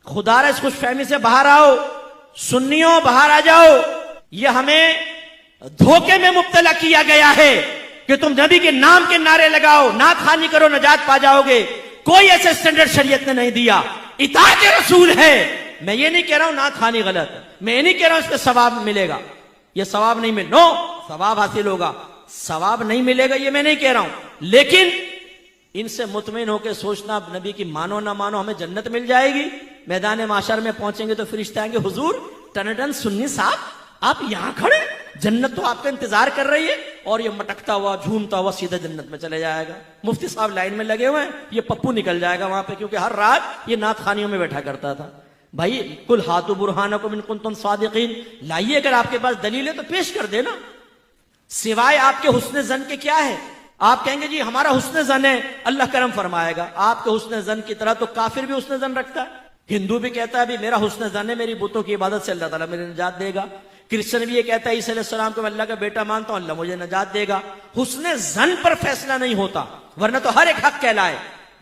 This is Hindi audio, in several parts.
खुदा इस खुशफहमी से बाहर आओ, सुन्नियों बाहर आ जाओ। ये हमें धोखे में मुब्तला किया गया है कि तुम नबी के नाम के नारे लगाओ, नात खानी करो, नजात पा जाओगे। कोई ऐसे स्टैंडर्ड शरीयत ने नहीं दिया। इताअत रसूल है। मैं ये नहीं कह रहा हूं नात खानी गलत है, मैं ये नहीं कह रहा हूं इस पे सवाब मिलेगा, ये सवाब नहीं मिल, नो, सवाब हासिल होगा, सवाब नहीं मिलेगा ये मैं नहीं कह रहा हूं। लेकिन इनसे मुतमिन होकर सोचना नबी की मानो ना मानो हमें जन्नत मिल जाएगी। मैदान माशर में पहुंचेंगे तो फरिश्ते आएंगे, हुजूर टनटन सुन्नी साहब आप यहां खड़े, जन्नत तो आपका इंतजार कर रही है। और ये मटकता हुआ झूमता हुआ सीधा जन्नत में चले जाएगा। मुफ्ती साहब लाइन में लगे हुए हैं, ये पप्पू निकल जाएगा वहां पे, क्योंकि हर रात ये नात खानियों में बैठा करता था। भाई कुल हाथु बुरहानकुम इन कुंतुम सादिकीन, लाइए अगर आपके पास दलील है तो पेश कर देना। सिवाय आपके हुस्न जन के क्या है? आप कहेंगे जी हमारा हुस्न जन है, अल्लाह करम फरमाएगा। आपके हुस्न जन की तरह तो काफिर भी हुस्न जन रखता है। हिंदू भी कहता है भी मेरा हुस्न जन है, मेरी बुतों की इबादत से अल्लाह ताला मुझे निजात देगा। क्रिश्चियन भी ये कहता है ईसा अलैहिस्सलाम को अल्लाह का बेटा मानता हूं, अल्लाह मुझे निजात देगा। हुस्न जन पर फैसला नहीं होता, वरना तो हर एक हक कहलाए,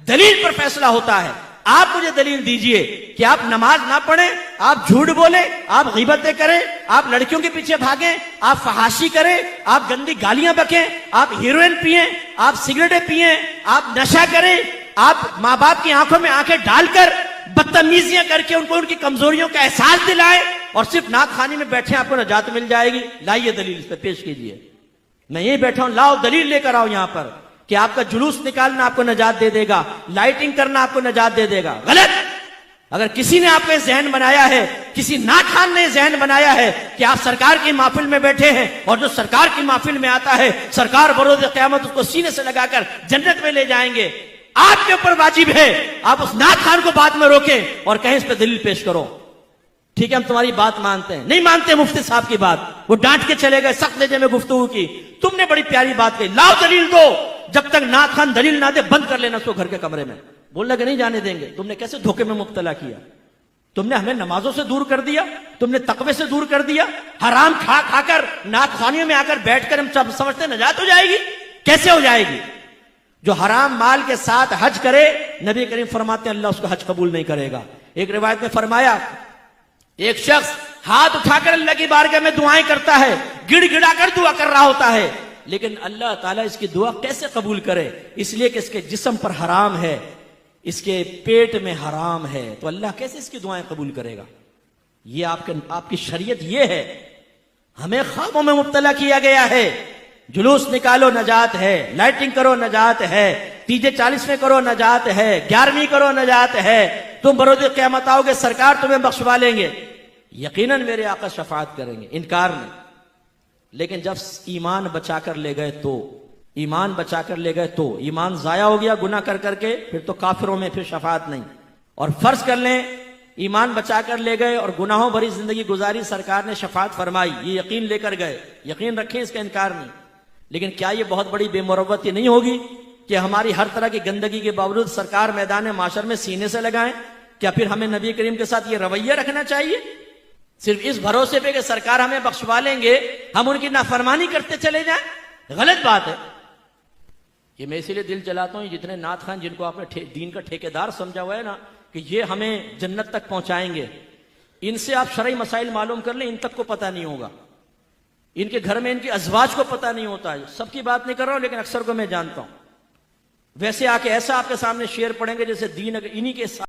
दलील पर फैसला होता है। आप मुझे दलील दीजिए कि आप नमाज ना पढ़ें, आप झूठ बोले, आप गीबतें करें, आप लड़कियों के पीछे भागें, आप फहाशी करें, आप गंदी गालियां बकें, आप हीरोइन पिए, आप सिगरेटें पिए, आप नशा करें, आप माँ बाप की आंखों में आंखें डालकर बदतमीजियां करके उनको उनकी कमजोरियों का एहसास दिलाए और सिर्फ नात खानी में बैठे आपको नजात मिल जाएगी। लाइए दलील इस पर पेश कीजिए। मैं यही बैठा हूं, लाओ दलील लेकर आओ यहां पर कि आपका जुलूस निकालना आपको नजात दे देगा, लाइटिंग करना आपको नजात दे देगा। गलत। अगर किसी ने आपको जहन बनाया है, किसी नाखान ने जहन बनाया है कि आप सरकार की महफिल में बैठे हैं और जो सरकार की महफिल में आता है सरकार बरोज़ क़यामत उसको सीने से लगाकर जन्नत में ले जाएंगे, आपके ऊपर वाजिब है आप उस नात खान को बात में रोकें और कहें इस पर दलील पेश करो। ठीक है हम तुम्हारी बात मानते हैं, नहीं मानते मुफ्ती साहब की बात, वो डांट के चले गए, सख्त लहजे में गुफ्तगू की, तुमने बड़ी प्यारी बात कही, लाओ दलील दो। जब तक नात खान दलील ना दे बंद कर लेना उसको घर के कमरे में, बोलना कि नहीं जाने देंगे। तुमने कैसे धोखे में मुब्तला किया, तुमने हमें नमाजों से दूर कर दिया, तुमने तकवे से दूर कर दिया, हराम खा खाकर नात खानियों में आकर बैठकर हम समझते नजात हो जाएगी। कैसे हो जाएगी? जो हराम माल के साथ हज करे, नबी करीम फरमाते हैं अल्लाह उसका हज कबूल नहीं करेगा। एक रिवायत में फरमाया एक शख्स हाथ उठाकर अल्लाह की बारगाह में दुआएं करता है, गिड़गिड़ाकर दुआ कर रहा होता है, लेकिन अल्लाह ताला इसकी दुआ कैसे कबूल करे? इसलिए कि इसके जिस्म पर हराम है, इसके पेट में हराम है, तो अल्लाह कैसे इसकी दुआएं कबूल करेगा? ये आपकी शरीयत ये है। हमें ख्वाबों में मुब्तला किया गया है, जुलूस निकालो नजात है, लाइटिंग करो नजात है, तीजे 40 में करो नजात है, 11वीं करो नजात है, तुम बरोज़ क़यामत आओगे सरकार तुम्हें बख्शवा लेंगे, यकीनन मेरे आका शफाअत करेंगे, इनकार नहीं। लेकिन जब ईमान बचाकर ले गए तो, ईमान बचाकर ले गए तो, ईमान जाया हो गया गुनाह कर करके, फिर तो काफिरों में फिर शफाअत नहीं। और फर्ज कर लें ईमान बचाकर ले गए और गुनाहों भरी जिंदगी गुजारी, सरकार ने शफाअत फरमाई, ये यकीन लेकर गए, यकीन रखें इसका इनकार नहीं। लेकिन क्या ये बहुत बड़ी बेमुरव्वती नहीं होगी कि हमारी हर तरह की गंदगी के बावजूद सरकार मैदान माशर में सीने से लगाएं? क्या फिर हमें नबी करीम के साथ ये रवैया रखना चाहिए? सिर्फ इस भरोसे पे कि सरकार हमें बख्शवा लेंगे, हम उनकी नाफरमानी करते चले जाएं? गलत बात है। ये मैं इसीलिए दिल जलाता हूं, जितने नात खान जिनको आपने दीन का ठेकेदार समझा हुआ है ना कि ये हमें जन्नत तक पहुंचाएंगे, इनसे आप शरई मसाइल मालूम कर लें, इन तक को पता नहीं होगा, इनके घर में इनकी अजवाज को पता नहीं होता है। सबकी बात नहीं कर रहा हूं लेकिन अक्सर को मैं जानता हूं। वैसे आके ऐसा आपके सामने शेर पड़ेंगे जैसे दीन इन्हीं के